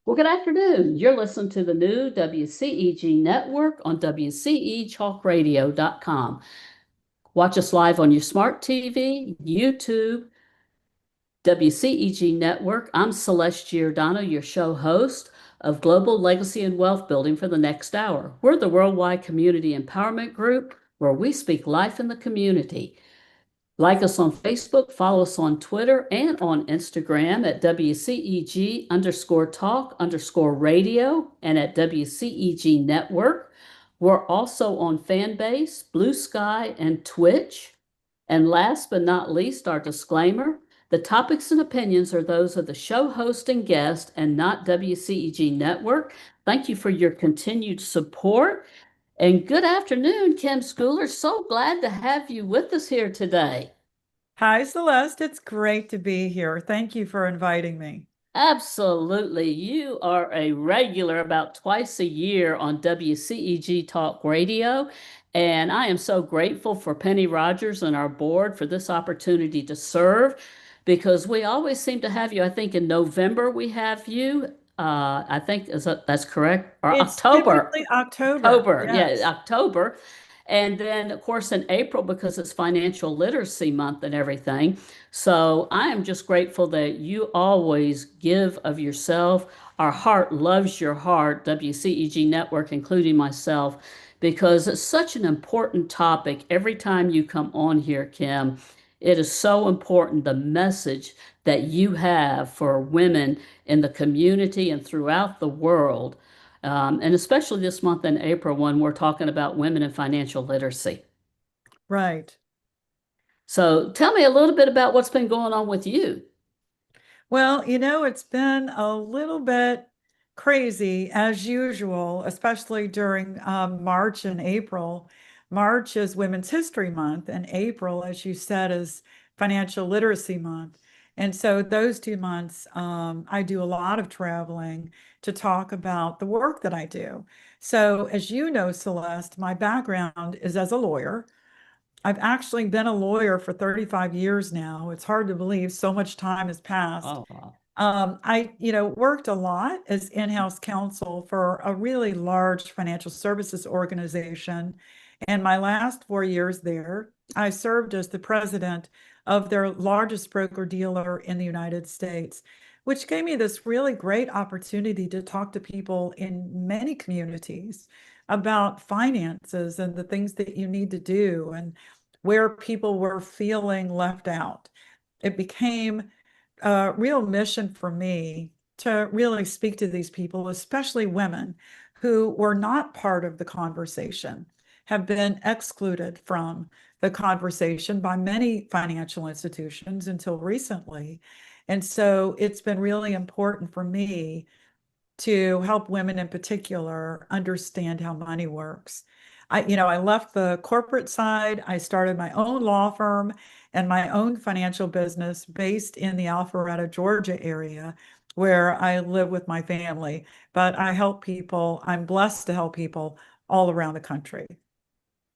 Well, good afternoon. You're listening to the new WCEG Network on WCEGTalkRadio.com. Watch us live on your smart TV, YouTube, WCEG Network. I'm Celeste Giordano, your show host of Global Legacy and Wealth Building for the next hour. We're the worldwide community empowerment group where we speak life in the community. Like us on Facebook, follow us on Twitter and on Instagram at WCEG _talk _radio and at WCEG Network. We're also on Fanbase, Blue Sky, and Twitch. And last but not least, our disclaimer, the topics and opinions are those of the show host and guest and not WCEG Network. Thank you for your continued support. And good afternoon, Kim Scouller. So glad to have you with us here today. Hi, Celeste. It's great to be here. Thank you for inviting me. Absolutely. You are a regular about twice a year on WCEG Talk Radio. And I am so grateful for Penny Rogers and our board for this opportunity to serve because we always seem to have you. I think in November we have you. I think that's correct? Or It's October. typically October. October, yeah, Yes. October. And then, of course, in April, because it's Financial Literacy Month and everything. So I am just grateful that you always give of yourself. Our heart loves your heart, WCEG Network, including myself, because it's such an important topic every time you come on here, Kim. It is so important, the message that you have for women in the community and throughout the world. And especially this month in April when we're talking about women and financial literacy. Right. So tell me a little bit about what's been going on with you. Well, it's been a little bit crazy as usual, especially during March and April. March is Women's History Month, and April, as you said, is Financial Literacy Month. And so those 2 months, I do a lot of traveling to talk about the work that I do. So, as you know, Celeste, my background is as a lawyer. I've actually been a lawyer for 35 years now. It's hard to believe so much time has passed. Oh, wow. I worked a lot as in-house counsel for a really large financial services organization. And my last 4 years there, I served as the president of their largest broker-dealer in the United States, which gave me this really great opportunity to talk to people in many communities about finances and the things that you need to do and where people were feeling left out. It became a real mission for me to really speak to these people, especially women who were not part of the conversation, have been excluded from the conversation by many financial institutions until recently. And so it's been really important for me to help women in particular understand how money works. I left the corporate side. I started my own law firm and my own financial business based in the Alpharetta, Georgia area, where I live with my family. But I help people. I'm blessed to help people all around the country.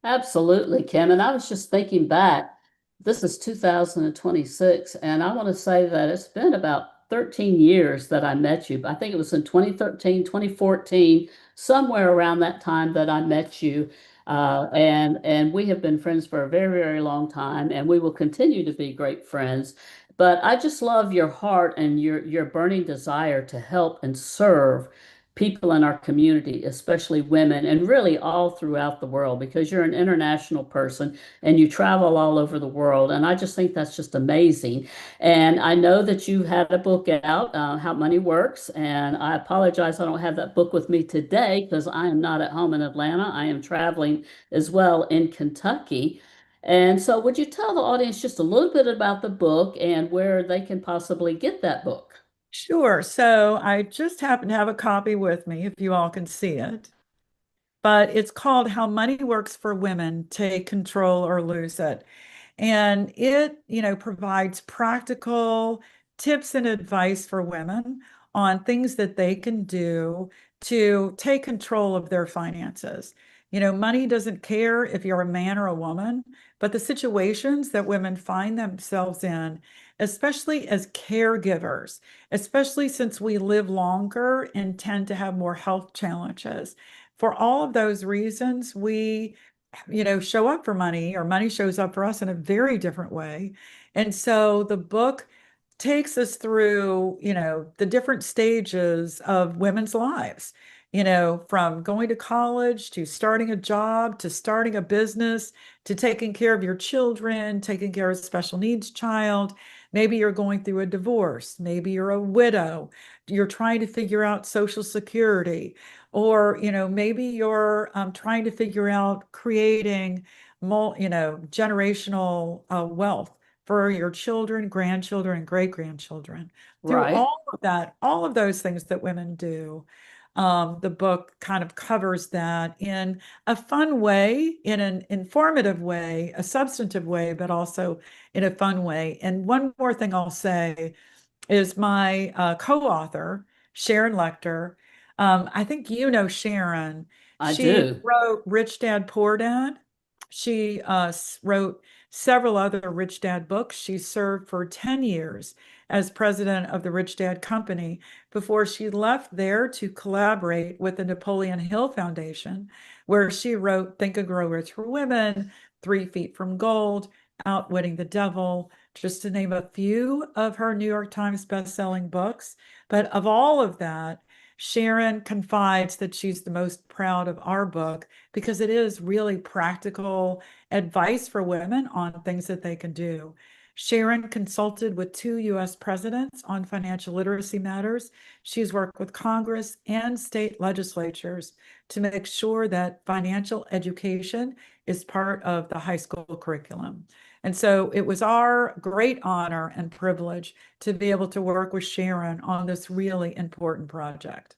Absolutely, Kim. And I was just thinking back, this is 2026, and I want to say that it's been about 13 years that I met you. I think it was in 2013, 2014, somewhere around that time that I met you. And we have been friends for a very, very long time, and we will continue to be great friends. But I just love your heart and your burning desire to help and serve people in our community, especially women, and really all throughout the world, because you're an international person and you travel all over the world. And I just think that's just amazing. And I know that you had a book out, How Money Works. And I apologize, I don't have that book with me today because I am not at home in Atlanta. I am traveling as well in Kentucky. And so, would you tell the audience just a little bit about the book and where they can possibly get that book? Sure. So I just happen to have a copy with me, if you all can see it. But it's called How Money Works for Women, Take Control or Lose It. And it provides practical tips and advice for women on things that they can do to take control of their finances. Money doesn't care if you're a man or a woman, but the situations that women find themselves in, especially as caregivers, especially since we live longer and tend to have more health challenges. For all of those reasons, we show up for money, or money shows up for us in a very different way. And so the book takes us through, the different stages of women's lives, from going to college to starting a job to starting a business to taking care of your children, taking care of a special needs child. Maybe you're going through a divorce. Maybe you're a widow. You're trying to figure out Social Security, or maybe you're trying to figure out creating generational wealth for your children, grandchildren, and great grandchildren. Through Right. all of that, all of those things that women do, the book kind of covers that in a fun way, in an informative way, a substantive way, but also in a fun way. And one more thing I'll say is my co-author, Sharon Lechter. I think you know Sharon. I She do. wrote Rich Dad, Poor Dad. She wrote several other Rich Dad books. She served for 10 years as president of the Rich Dad Company before she left there to collaborate with the Napoleon Hill Foundation, where she wrote Think and Grow Rich for Women, 3 Feet from Gold, Outwitting the Devil, just to name a few of her New York Times bestselling books. But of all of that, Sharon confides that she's the most proud of our book because it is really practical advice for women on things that they can do. Sharon consulted with 2 US presidents on financial literacy matters. She's worked with Congress and state legislatures to make sure that financial education is part of the high school curriculum. And so it was our great honor and privilege to be able to work with Sharon on this really important project.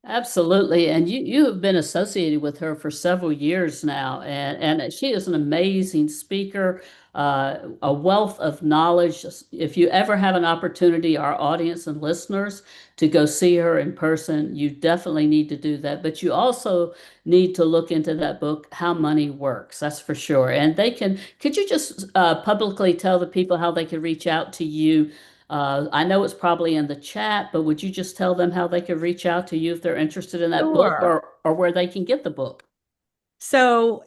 Absolutely. And you have been associated with her for several years now, and she is an amazing speaker, a wealth of knowledge. If you ever have an opportunity, our audience and listeners, to go see her in person, you definitely need to do that. But you also need to look into that book, How Money Works, that's for sure. And could you just publicly tell the people how they can reach out to you? I know it's probably in the chat, but would you just tell them how they could reach out to you if they're interested in that book, Sure. or where they can get the book? So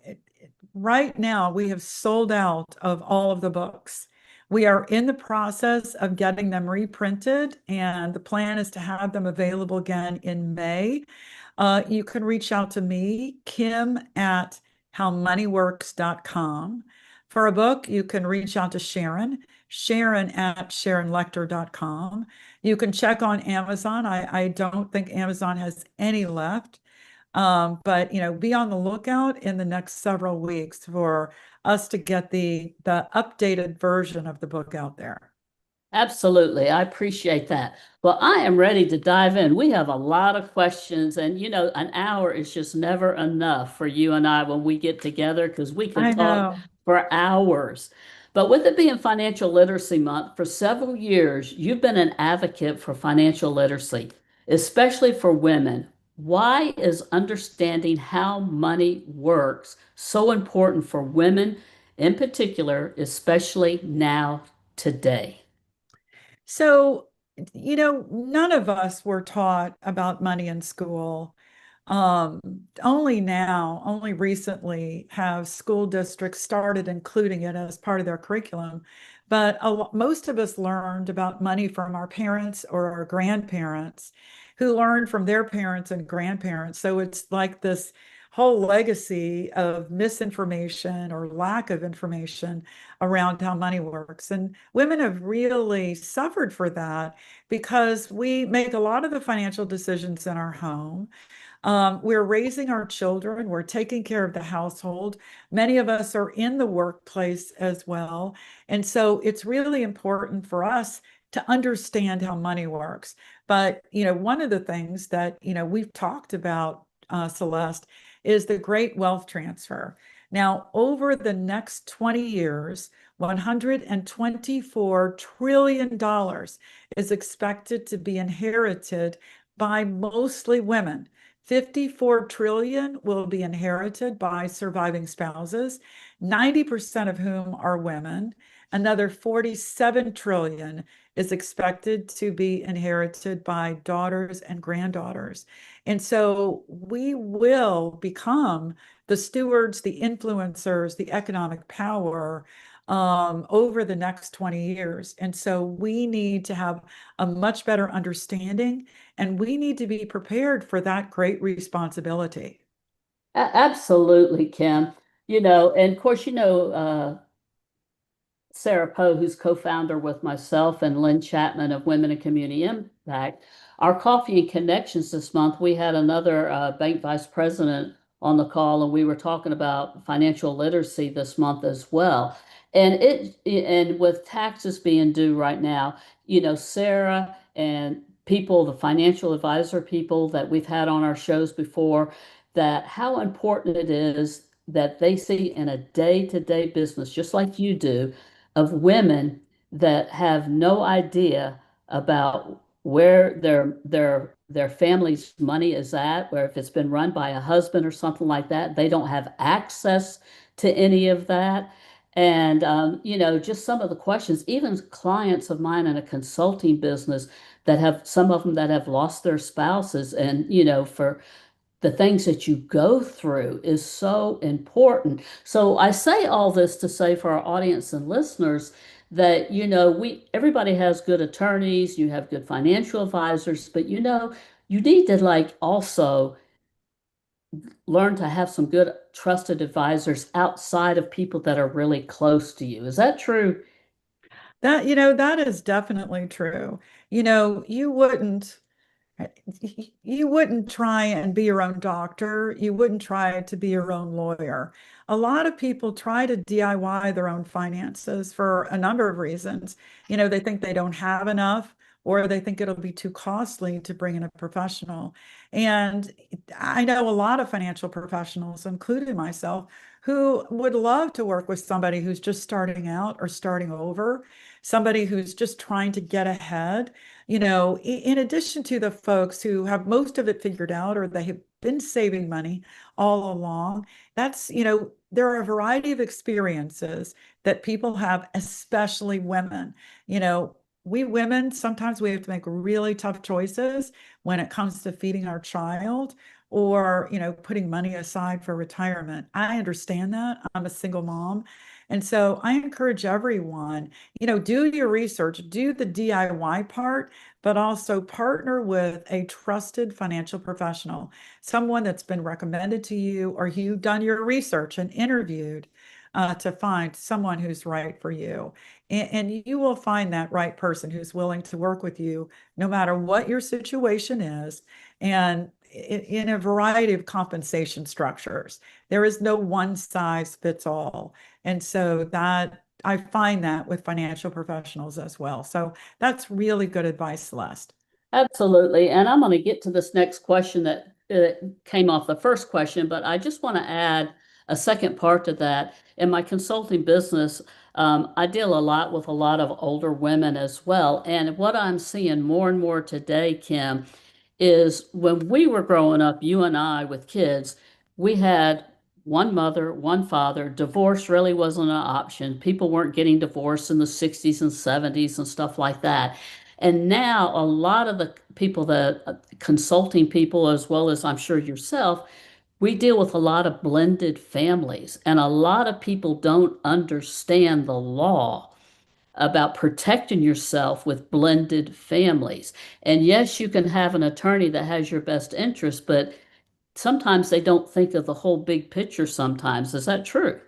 right now we have sold out of all of the books. We are in the process of getting them reprinted, and the plan is to have them available again in May. You can reach out to me, Kim at howmoneyworks.com. For a book, you can reach out to Sharon, Sharon at sharonlechter.com. You can check on Amazon. I don't think Amazon has any left. But be on the lookout in the next several weeks for us to get the updated version of the book out there. Absolutely. I appreciate that. Well, I am ready to dive in. We have a lot of questions, and an hour is just never enough for you and I when we get together because we can I talk know. for hours. But with it being Financial Literacy Month, for several years, you've been an advocate for financial literacy, especially for women. Why is understanding how money works so important for women in particular, especially now today? So, none of us were taught about money in school. Only now, only recently have school districts started including it as part of their curriculum. But most of us learned about money from our parents or our grandparents who learned from their parents and grandparents. So it's like this whole legacy of misinformation or lack of information around how money works. And women have really suffered for that because we make a lot of the financial decisions in our home. We're raising our children, we're taking care of the household. Many of us are in the workplace as well. And so it's really important for us to understand how money works. But, one of the things that, we've talked about, Celeste, is the great wealth transfer. Now, over the next 20 years, $124 trillion is expected to be inherited by mostly women. 54 trillion will be inherited by surviving spouses, 90% of whom are women. Another 47 trillion is expected to be inherited by daughters and granddaughters. And so we will become the stewards, the influencers, the economic power over the next 20 years. And so we need to have a much better understanding, and we need to be prepared for that great responsibility. Absolutely, Kim. And of course, Sarah Poe, who's co-founder with myself and Lynn Chapman of Women in Community Impact. Our Coffee and Connections this month, we had another bank vice president on the call, and we were talking about financial literacy this month as well. And with taxes being due right now, Sarah and people, the financial advisor people that we've had on our shows before, that how important it is that they see in a day-to-day business, just like you do, of women that have no idea about where their family's money is at, where if it's been run by a husband or something like that, they don't have access to any of that. And just some of the questions, even clients of mine in a consulting business that have some of them that have lost their spouses, and for the things that you go through is so important. So I say all this to say for our audience and listeners that we everybody has good attorneys, you have good financial advisors, but you need to like also learn to have some good trusted advisors outside of people that are really close to you. Is that true? That is definitely true. You wouldn't try and be your own doctor. You wouldn't try to be your own lawyer. A lot of people try to DIY their own finances for a number of reasons. They think they don't have enough, or they think it'll be too costly to bring in a professional. And I know a lot of financial professionals, including myself, who would love to work with somebody who's just starting out or starting over, somebody who's just trying to get ahead. In addition to the folks who have most of it figured out, or they have been saving money all along, there are a variety of experiences that people have, especially women. We women, sometimes we have to make really tough choices when it comes to feeding our child, or, putting money aside for retirement. I understand that. I'm a single mom. And so I encourage everyone, do your research, do the DIY part, but also partner with a trusted financial professional, someone that's been recommended to you, or you've done your research and interviewed to find someone who's right for you. And you will find that right person who's willing to work with you no matter what your situation is, and in a variety of compensation structures. There is no one size fits all. And so that I find that with financial professionals as well. So that's really good advice, Celeste. Absolutely. And I'm going to get to this next question that came off the first question, but I just want to add a second part to that. In my consulting business, I deal a lot with a lot of older women as well. And what I'm seeing more and more today, Kim, is when we were growing up, you and I with kids, we had one mother, one father. Divorce really wasn't an option. People weren't getting divorced in the 60s and 70s and stuff like that. And now a lot of the people that consulting people, as well as I'm sure yourself, we deal with a lot of blended families, and a lot of people don't understand the law about protecting yourself with blended families. And yes, you can have an attorney that has your best interest, but sometimes they don't think of the whole big picture sometimes. Is that true?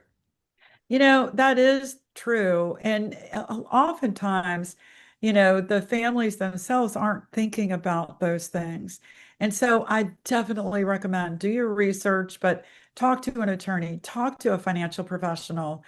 That is true. And oftentimes, the families themselves aren't thinking about those things. And so I definitely recommend do your research, but talk to an attorney, talk to a financial professional.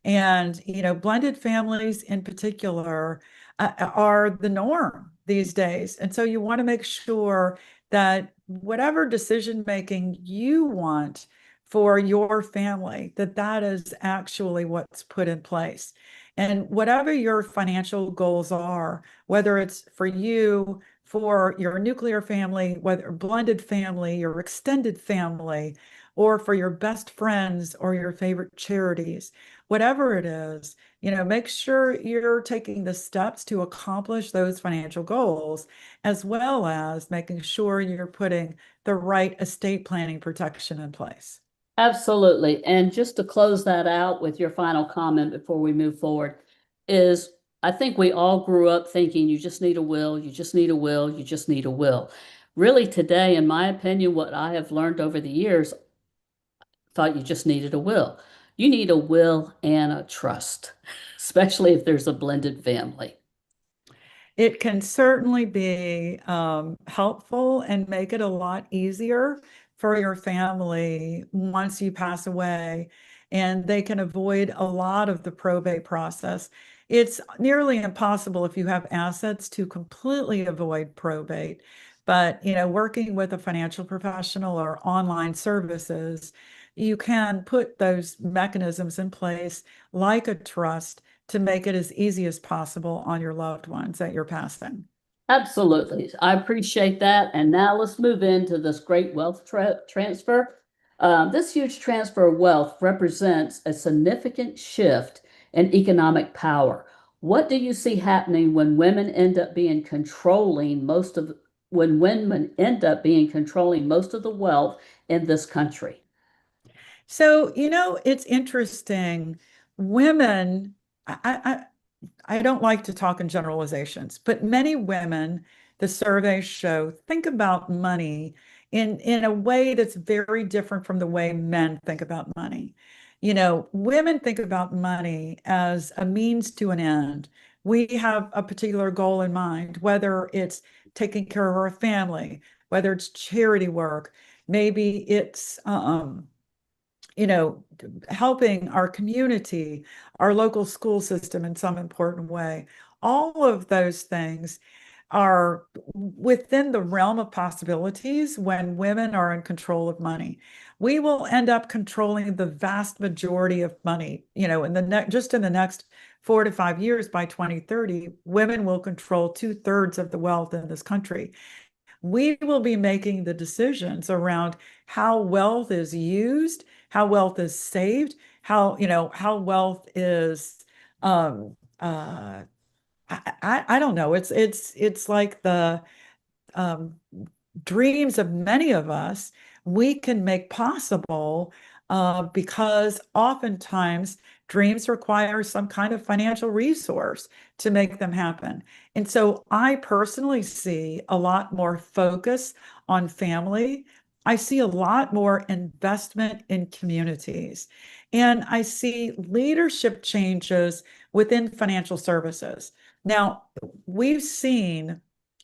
And, blended families in particular are the norm these days. And so you want to make sure that whatever decision making you want for your family, that is actually what's put in place. And whatever your financial goals are, whether it's for you, for your nuclear family, whether blended family, your extended family, or for your best friends or your favorite charities, whatever it is, make sure you're taking the steps to accomplish those financial goals, as well as making sure you're putting the right estate planning protection in place. Absolutely. And just to close that out with your final comment before we move forward, is I think we all grew up thinking you just need a will, you just need a will, you just need a will. Really, today, in my opinion, what I have learned over the years, thought you just needed a will. You need a will and a trust, especially if there's a blended family. It can certainly be helpful and make it a lot easier for your family once you pass away, and they can avoid a lot of the probate process. It's nearly impossible if you have assets to completely avoid probate, but working with a financial professional or online services, you can put those mechanisms in place like a trust to make it as easy as possible on your loved ones that you're passing. Absolutely. I appreciate that. And now let's move into this great wealth transfer. This huge transfer of wealth represents a significant shift in economic power. What do you see happening when women end up being controlling most of when women end up being controlling most of the wealth in this country? So, it's interesting. Women, I don't like to talk in generalizations, but many women, the surveys show, think about money in a way that's very different from the way men think about money. Women think about money as a means to an end. We have a particular goal in mind, whether it's taking care of our family, whether it's charity work, maybe it's you know, helping our community, our local school system in some important way. All of those things are within the realm of possibilities when women are in control of money. We will end up controlling the vast majority of money, in the just in the next 4 to 5 years. By 2030, women will control 2/3 of the wealth in this country. We will be making the decisions around how wealth is used, how wealth is saved, how wealth is I don't know. It's like the um, dreams of many of us we can make possible because oftentimes dreams require some kind of financial resource to make them happen. And so I personally see a lot more focus on family. I see a lot more investment in communities. And I see leadership changes within financial services. Now, we've seen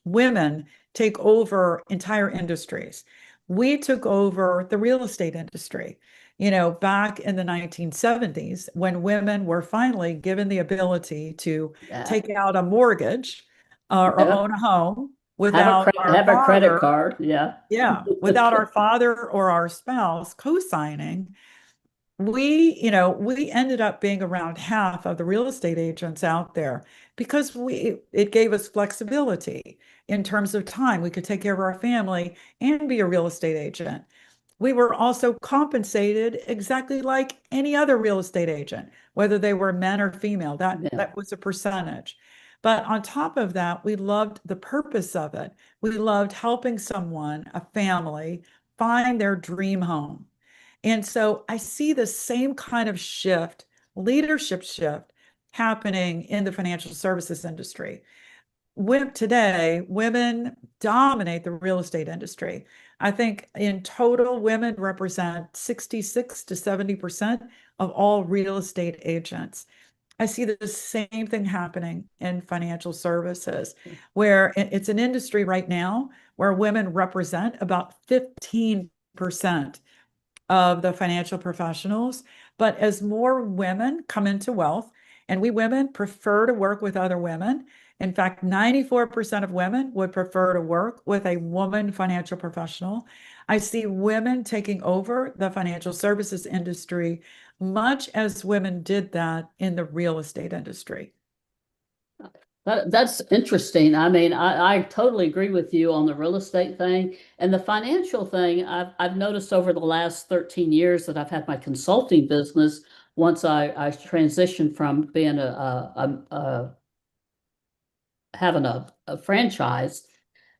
women take over entire industries. We took over the real estate industry, back in the 1970s when women were finally given the ability to Yeah. take out a mortgage or Yeah. own a home without our Have a credit father, card. Yeah. yeah, without our father or our spouse co-signing. We ended up being around half of the real estate agents out there because it gave us flexibility in terms of time. We could take care of our family and be a real estate agent. We were also compensated exactly like any other real estate agent, whether they were men or female. That Yeah. that was a percentage. But on top of that, we loved the purpose of it. We loved helping someone, a family, find their dream home. And so I see the same kind of shift, leadership shift happening in the financial services industry. Today, women dominate the real estate industry. I think in total, women represent 66 to 70% of all real estate agents. I see the same thing happening in financial services, where it's an industry right now where women represent about 15% of the financial professionals. But as more women come into wealth, and we women prefer to work with other women. In fact, 94% of women would prefer to work with a woman financial professional. I see women taking over the financial services industry, much as women did that in the real estate industry. That's interesting. I mean, I totally agree with you on the real estate thing and the financial thing. I've noticed over the last 13 years that I've had my consulting business once I transitioned from being having a franchise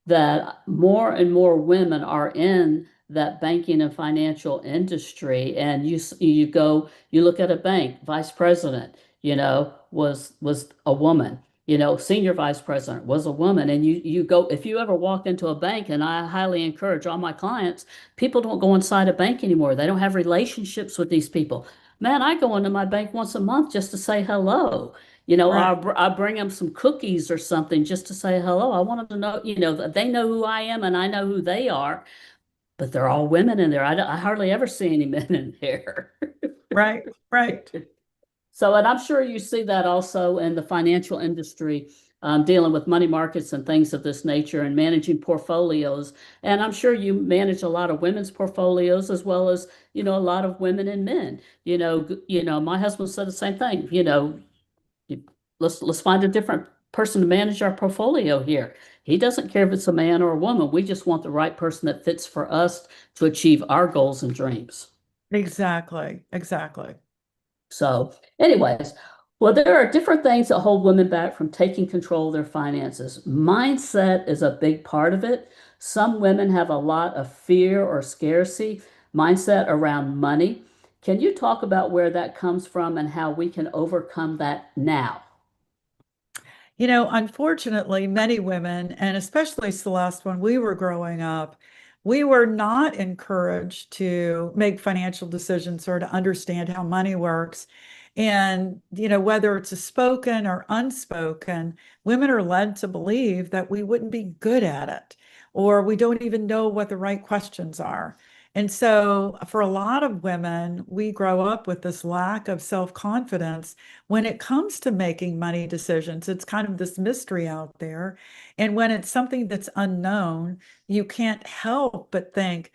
that more and more women are in that banking and financial industry. And you go, you look at a bank, vice president, was a woman. Senior vice president was a woman. And you go, if you ever walk into a bank, and I highly encourage all my clients, people don't go inside a bank anymore. They don't have relationships with these people. Man, I go into my bank once a month just to say hello. Right. I'll bring them some cookies or something just to say hello. I want them to know, that they know who I am and I know who they are, but they're all women in there. I hardly ever see any men in there. Right. Right. So, and I'm sure you see that also in the financial industry, dealing with money markets and things of this nature and managing portfolios. And I'm sure you manage a lot of women's portfolios as well as, a lot of women and men. My husband said the same thing, you- let's find a different person to manage our portfolio here. He doesn't care if it's a man or a woman. We just want the right person that fits for us to achieve our goals and dreams. Exactly. Exactly. So, anyways, well, there are different things that hold women back from taking control of their finances. Mindset is a big part of it. Some women have a lot of fear or scarcity mindset around money. Can you talk about where that comes from and how we can overcome that now? Unfortunately, many women, and especially Celeste, when we were growing up, we were not encouraged to make financial decisions or to understand how money works. And, whether it's a spoken or unspoken, women are led to believe that we wouldn't be good at it, or we don't even know what the right questions are. And so, for a lot of women, we grow up with this lack of self-confidence when it comes to making money decisions. It's kind of this mystery out there. And when it's something that's unknown, you can't help but think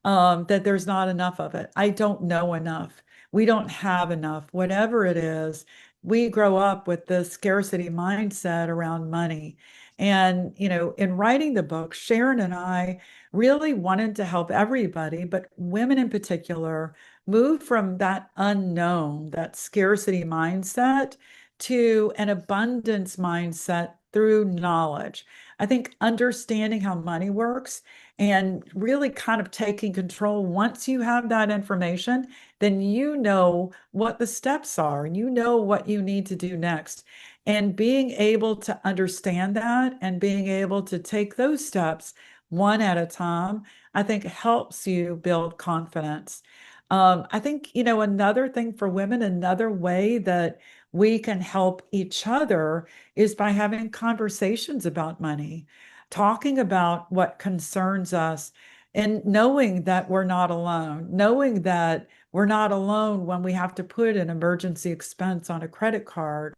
that there's not enough of it. I don't know enough. We don't have enough. Whatever it is, we grow up with this scarcity mindset around money. And, in writing the book, Sharon and I really wanted to help everybody, but women in particular, move from that unknown, that scarcity mindset to an abundance mindset through knowledge. I think understanding how money works and really kind of taking control. Once you have that information, then you know what the steps are, you know what you need to do next. And being able to understand that and being able to take those steps one at a time, I think helps you build confidence. I think, another thing for women, another way that we can help each other is by having conversations about money, talking about what concerns us, and knowing that we're not alone, knowing that we're not alone when we have to put an emergency expense on a credit card,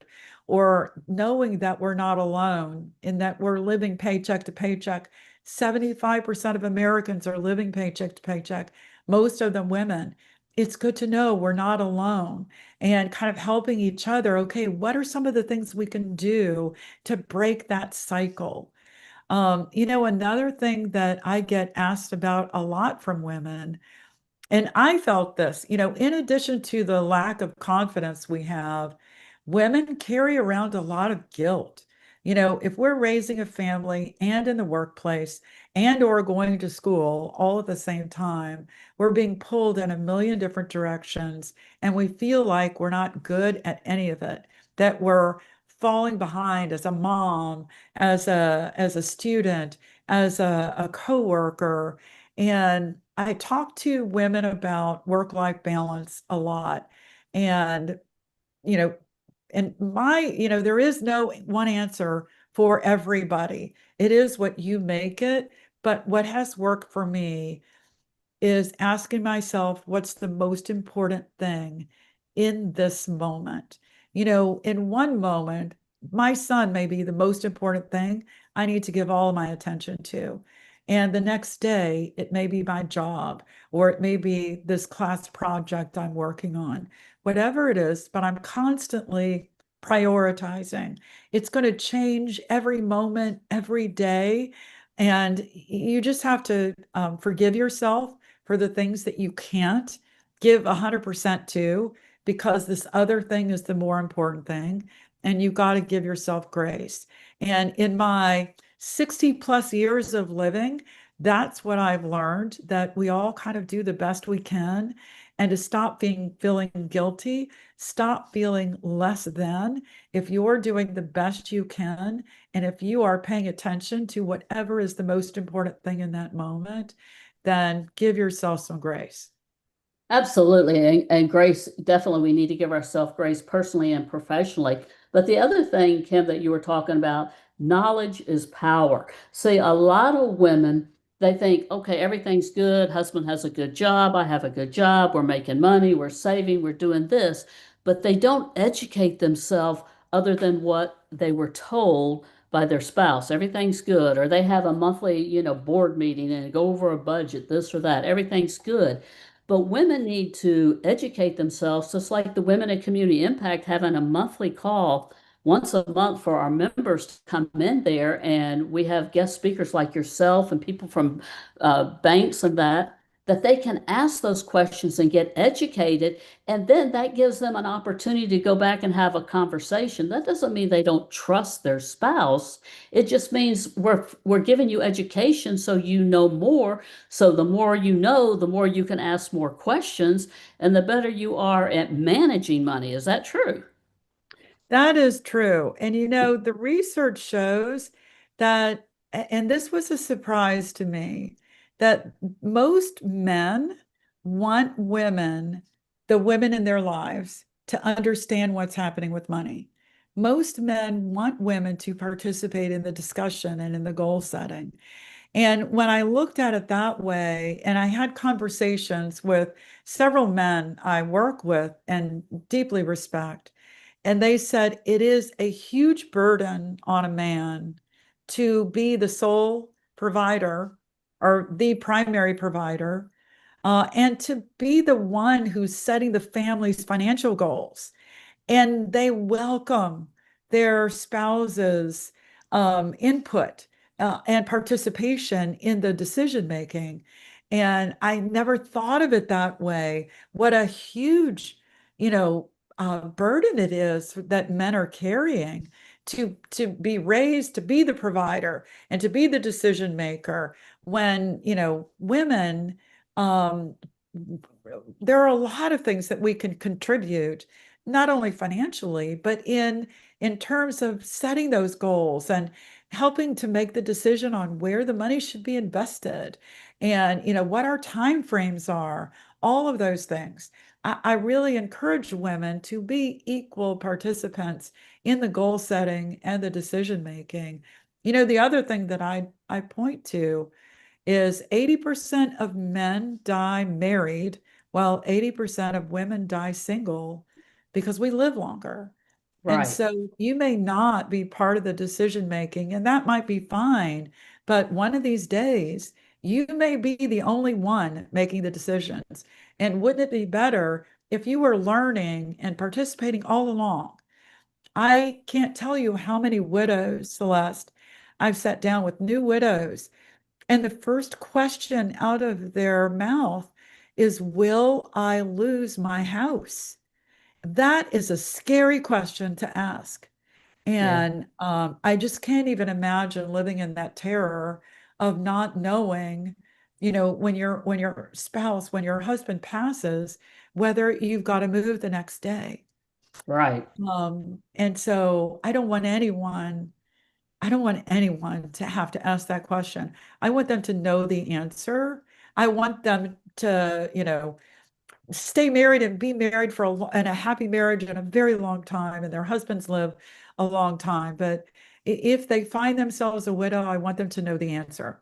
or knowing that we're not alone in that we're living paycheck to paycheck. 75% of Americans are living paycheck to paycheck, most of them women. It's good to know we're not alone and kind of helping each other. Okay, what are some of the things we can do to break that cycle? Another thing that I get asked about a lot from women, and I felt this, in addition to the lack of confidence we have, women carry around a lot of guilt. If we're raising a family and in the workplace and or going to school all at the same time, we're being pulled in a million different directions and we feel like we're not good at any of it, that we're falling behind as a mom, as a student, as a coworker. And I talk to women about work-life balance a lot. And, you know, there is no one answer for everybody. It is what you make it. But what has worked for me is asking myself, what's the most important thing in this moment? In one moment, my son may be the most important thing I need to give all my attention to. And the next day, it may be my job, or it may be this class project I'm working on, whatever it is, but I'm constantly prioritizing. It's going to change every moment, every day. And you just have to forgive yourself for the things that you can't give 100% to, because this other thing is the more important thing. And you've got to give yourself grace. And in my 60 plus years of living, that's what I've learned, that we all kind of do the best we can, and to stop feeling guilty, stop feeling less than. If you're doing the best you can, and if you are paying attention to whatever is the most important thing in that moment, then give yourself some grace. Absolutely. And grace, definitely, we need to give ourselves grace personally and professionally. But the other thing, Kim, that you were talking about, knowledge is power. See, a lot of women, they think, okay, everything's good. Husband has a good job. I have a good job. We're making money. We're saving. We're doing this. But they don't educate themselves other than what they were told by their spouse. Everything's good. Or they have a monthly, board meeting and go over a budget, this or that. Everything's good. But women need to educate themselves, just like the Women in Community Impact having a monthly call once a month for our members to come in there. And we have guest speakers like yourself and people from banks and that they can ask those questions and get educated. And then that gives them an opportunity to go back and have a conversation. That doesn't mean they don't trust their spouse. It just means we're giving you education so you know more. So the more you know, the more you can ask more questions, and the better you are at managing money. Is that true? That is true. And the research shows that, and this was a surprise to me, that most men want the women in their lives, to understand what's happening with money. Most men want women to participate in the discussion and in the goal setting. And when I looked at it that way, and I had conversations with several men I work with and deeply respect, and they said it is a huge burden on a man to be the sole provider or the primary provider, and to be the one who's setting the family's financial goals. And they welcome their spouse's input and participation in the decision making. And I never thought of it that way. What a huge, burden it is that men are carrying, to be raised to be the provider and to be the decision maker, when women, um, there are a lot of things that we can contribute, not only financially, but in terms of setting those goals and helping to make the decision on where the money should be invested, and what our time frames are, all of those things. I really encourage women to be equal participants in the goal setting and the decision making. The other thing that I point to is 80% of men die married, while 80% of women die single, because we live longer. And Right. so you may not be part of the decision making, and that might be fine. But one of these days, you may be the only one making the decisions. And wouldn't it be better if you were learning and participating all along? I can't tell you how many widows, Celeste, I've sat down with new widows, and the first question out of their mouth is, will I lose my house? That is a scary question to ask. Yeah. And I just can't even imagine living in that terror of not knowing, when your husband passes, whether you've got to move the next day. Right. And so I don't want anyone to have to ask that question. I want them to know the answer. I want them to, stay married and be married and a happy marriage and a very long time, and their husbands live a long time. But if they find themselves a widow, I want them to know the answer.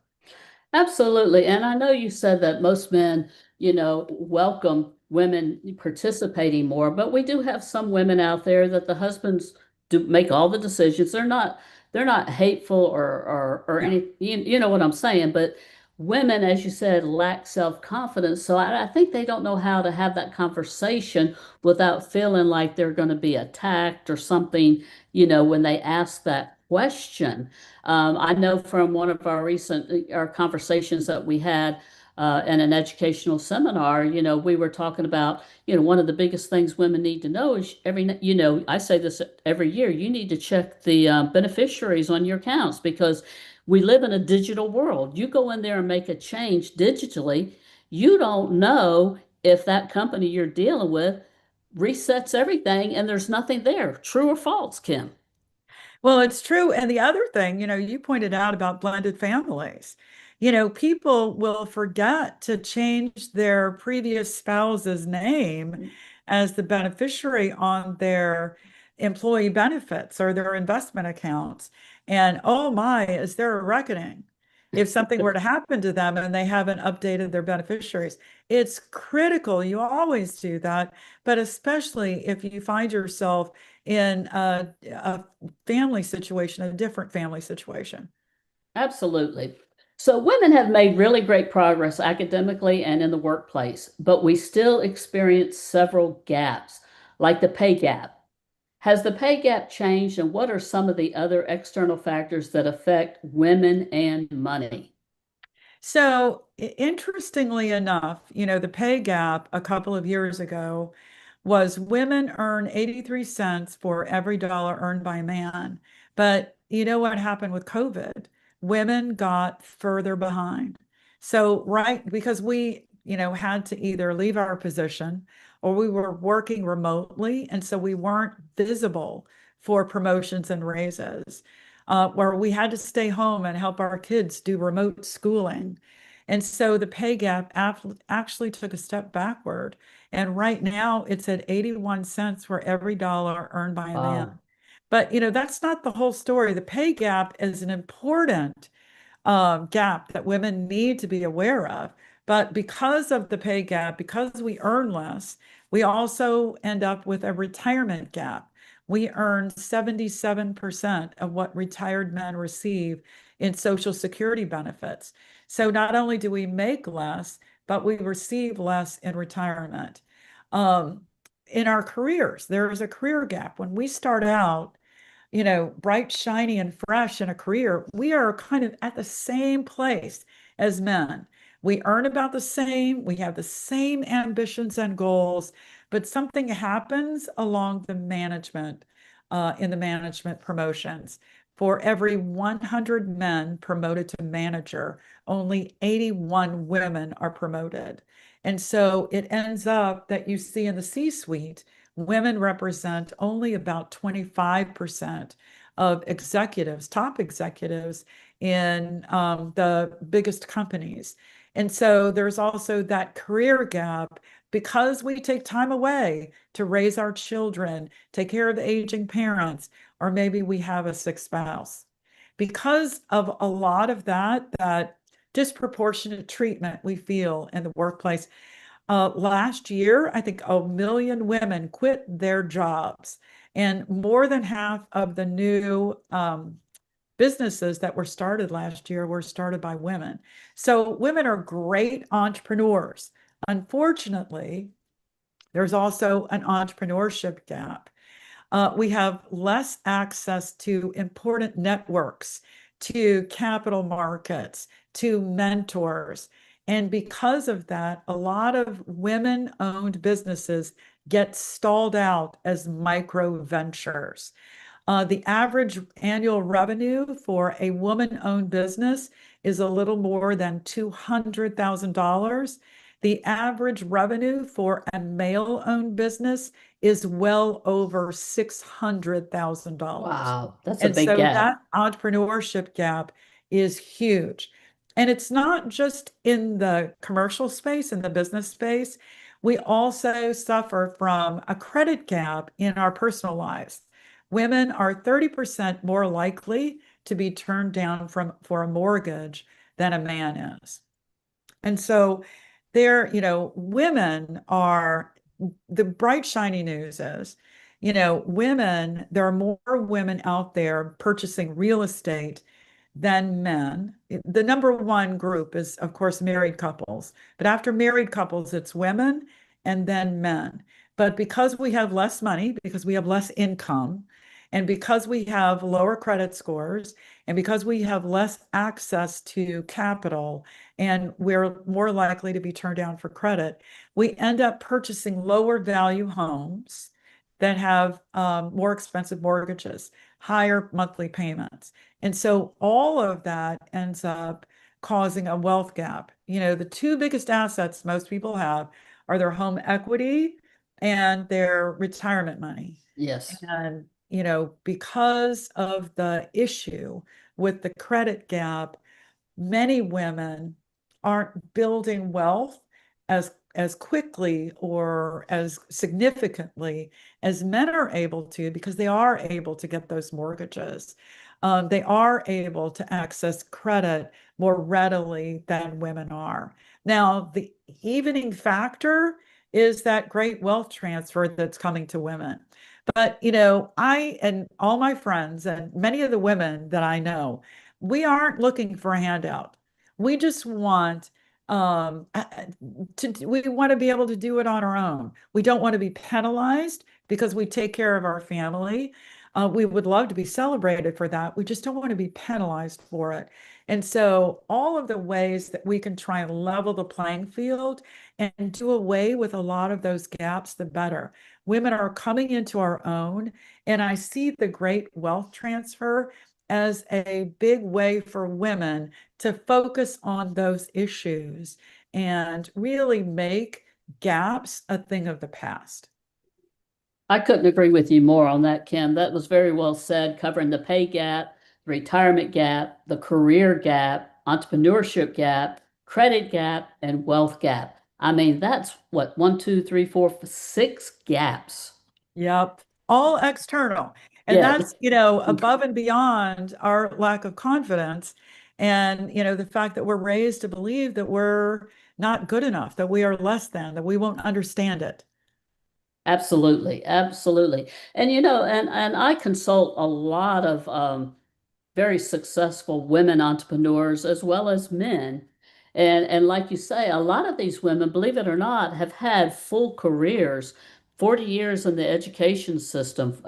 Absolutely. And I know you said that most men, welcome women participating more, but we do have some women out there that the husbands do make all the decisions. They're not hateful or No. any, you know what I'm saying, but women, as you said, lack self-confidence. So I think they don't know how to have that conversation without feeling like they're going to be attacked or something, when they ask that question. I know from one of our recent our conversations that we had in an educational seminar, we were talking about, one of the biggest things women need to know is I say this every year, you need to check the beneficiaries on your accounts because we live in a digital world. You go in there and make a change digitally, you don't know if that company you're dealing with resets everything and there's nothing there. True or false, Kim? Well, it's true. And the other thing, you pointed out about blended families. People will forget to change their previous spouse's name as the beneficiary on their employee benefits or their investment accounts. And oh my, is there a reckoning if something were to happen to them and they haven't updated their beneficiaries? It's critical. You always do that, but especially if you find yourself in a family situation, a different family situation. Absolutely. So women have made really great progress academically and in the workplace, but we still experience several gaps, like the pay gap. Has the pay gap changed, and what are some of the other external factors that affect women and money? So, interestingly enough, the pay gap a couple of years ago was women earn 83 cents for every dollar earned by a man. But you know what happened with COVID? Women got further behind. So, right, because we, had to either leave our position or we were working remotely. And so we weren't visible for promotions and raises, where we had to stay home and help our kids do remote schooling. And so the pay gap actually took a step backward. And right now it's at 81 cents for every dollar earned by a man. Wow. But that's not the whole story. The pay gap is an important gap that women need to be aware of. But because of the pay gap, because we earn less, we also end up with a retirement gap. We earn 77% of what retired men receive in Social Security benefits. So not only do we make less, but we receive less in retirement. Um, in our careers, there is a career gap. When we start out, bright, shiny, and fresh in a career, we are kind of at the same place as men. We earn about the same, we have the same ambitions and goals, but something happens along the management, in the management promotions. For every 100 men promoted to manager, only 81 women are promoted. And so it ends up that you see in the C-suite, women represent only about 25% of executives, top executives in the biggest companies. And so there's also that career gap because we take time away to raise our children, take care of the aging parents, or maybe we have a sick spouse. Because of a lot of that disproportionate treatment we feel in the workplace, last year, I think 1 million women quit their jobs, and more than half of the new businesses that were started last year were started by women. So women are great entrepreneurs. Unfortunately, there's also an entrepreneurship gap. We have less access to important networks, to capital markets, to mentors. And because of that, a lot of women-owned businesses get stalled out as micro ventures. The average annual revenue for a woman-owned business is a little more than $200,000. The average revenue for a male-owned business is well over $600,000. Wow, that's a And big so gap. that entrepreneurship gap is huge. And it's not just in the commercial space, in the business space. We also suffer from a credit gap in our personal lives. Women are 30% more likely to be turned down for a mortgage than a man is. And so women are the bright, shiny news is, there are more women out there purchasing real estate then men. The number one group is, of course, married couples, but after married couples, it's women and then men. But because we have less money, because we have less income, and because we have lower credit scores, and because we have less access to capital, and we're more likely to be turned down for credit, we end up purchasing lower value homes that have more expensive mortgages, higher monthly payments. And so all of that ends up causing a wealth gap. The two biggest assets most people have are their home equity and their retirement money. Yes. And, because of the issue with the credit gap, many women aren't building wealth as quickly or as significantly as men are able to, because they are able to get those mortgages. They are able to access credit more readily than women are. Now, the evening factor is that great wealth transfer that's coming to women. But, I and all my friends and many of the women that I know, we aren't looking for a handout. We just want we want to be able to do it on our own. We don't want to be penalized because we take care of our family. We would love to be celebrated for that. We just don't want to be penalized for it. And so all of the ways that we can try and level the playing field and do away with a lot of those gaps, the better. Women are coming into our own, and I see the great wealth transfer as a big way for women to focus on those issues and really make gaps a thing of the past. I couldn't agree with you more on that, Kim. That was very well said, covering the pay gap, the retirement gap, the career gap, entrepreneurship gap, credit gap, and wealth gap. I mean, that's what, one, two, three, four, six gaps. Yep, all external. And Yeah, that's, above and beyond our lack of confidence and, the fact that we're raised to believe that we're not good enough, that we are less than, that we won't understand it. absolutely, absolutely. And I consult a lot of very successful women entrepreneurs as well as men. And like you say, a lot of these women, believe it or not, have had full careers, 40 years in the education system,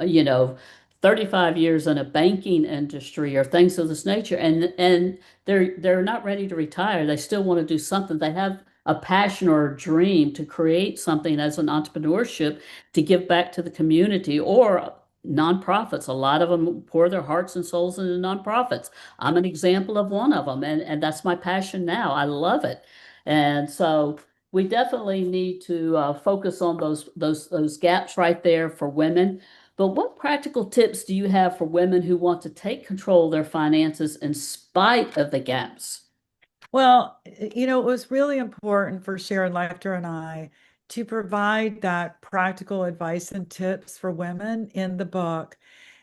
35 years in a banking industry or things of this nature. And they're not ready to retire. They still want to do something. They have a passion or a dream to create something as an entrepreneurship to give back to the community or nonprofits. A lot of them pour their hearts and souls into nonprofits. I'm an example of one of them, and that's my passion now. I love it. And so we definitely need to focus on those gaps right there for women. But what practical tips do you have for women who want to take control of their finances in spite of the gaps? Well, it was really important for Sharon Lecter and I to provide that practical advice and tips for women in the book.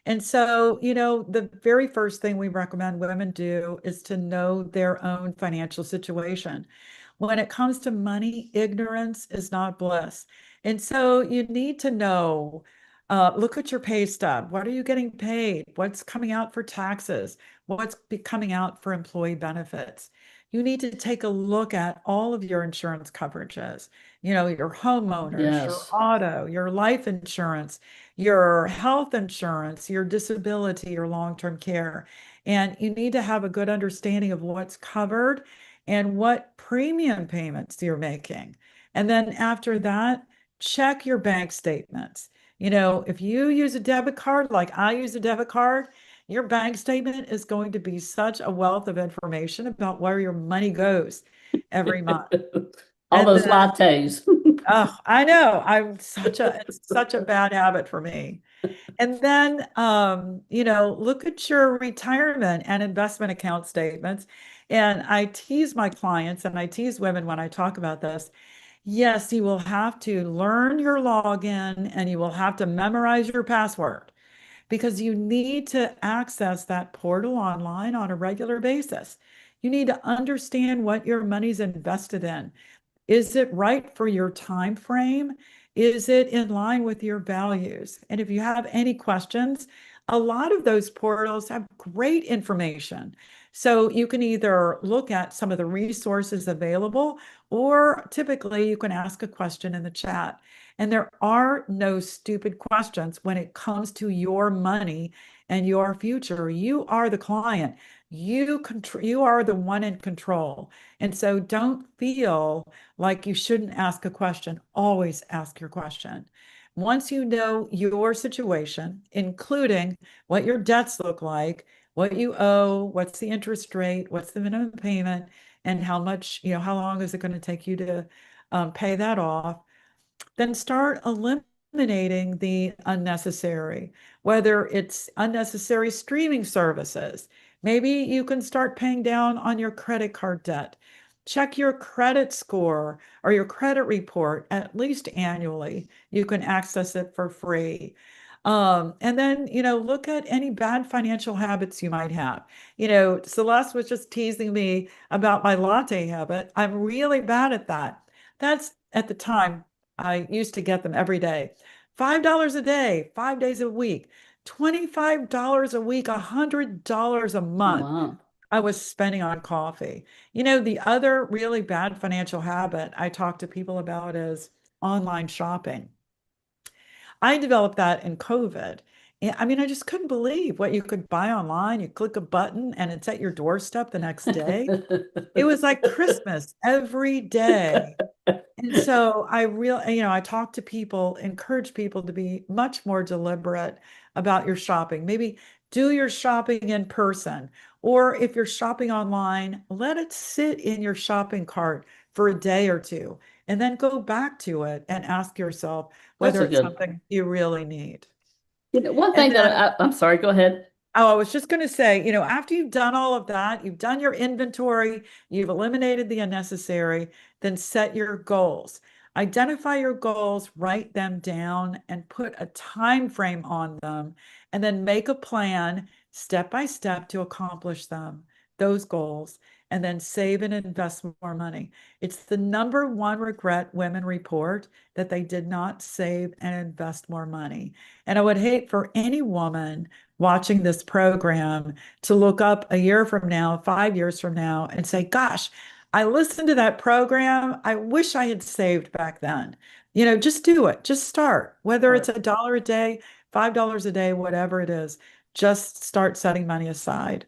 And so, the very first thing we recommend women do is to know their own financial situation. When it comes to money, ignorance is not bliss. And so you need to know, look at your pay stub. What are you getting paid? What's coming out for taxes? What's coming out for employee benefits? You need to take a look at all of your insurance coverages, your homeowners, your Yes. auto, your life insurance, your health insurance, your disability, your long-term care. And you need to have a good understanding of what's covered and what premium payments you're making. And then after that, check your bank statements. If you use a debit card, like I use a debit card, your bank statement is going to be such a wealth of information about where your money goes every month. All And those then, lattes. oh, I know, it's such a bad habit for me. And then, look at your retirement and investment account statements. And I tease my clients and I tease women when I talk about this. Yes, you will have to learn your login and you will have to memorize your password because you need to access that portal online on a regular basis. You need to understand what your money's invested in. Is it right for your time frame? Is it in line with your values? And if you have any questions, a lot of those portals have great information. So you can either look at some of the resources available, or typically you can ask a question in the chat. And there are no stupid questions when it comes to your money and your future. You are the client. You are the one in control. And so don't feel like you shouldn't ask a question. Always ask your question. Once you know your situation, including what your debts look like, what you owe, what's the interest rate, what's the minimum payment, and how much, how long is it going to take you to pay that off, then start eliminating the unnecessary, whether it's unnecessary streaming services. Maybe you can start paying down on your credit card debt. Check your credit score or your credit report at least annually. You can access it for free. And then, look at any bad financial habits you might have. Celeste was just teasing me about my latte habit. I'm really bad at that. That's at the time I used to get them every day. $5 a day, 5 days a week, $25 a week, $100 a month Wow. I was spending on coffee. The other really bad financial habit I talk to people about is online shopping. I developed that in COVID. I mean, I just couldn't believe what you could buy online. You click a button and it's at your doorstep the next day. It was like Christmas every day. And so I talk to people, encourage people to be much more deliberate about your shopping. Maybe do your shopping in person, or if you're shopping online, let it sit in your shopping cart for a day or two, and then go back to it and ask yourself That's whether a it's good. something you really need. One And thing that then I'm sorry, go ahead. Oh, I was just going to say, after you've done all of that, you've done your inventory, you've eliminated the unnecessary, then set your goals. Identify your goals, write them down, and put a time frame on them, and then make a plan step by step to accomplish those goals, and then save and invest more money. It's the number one regret women report, that they did not save and invest more money. And I would hate for any woman watching this program to look up a year from now, 5 years from now, and say, gosh, I listened to that program. I wish I had saved back then. Just do it. Just start. Whether Right. it's $1 a day, $5 a day, whatever it is, just start setting money aside.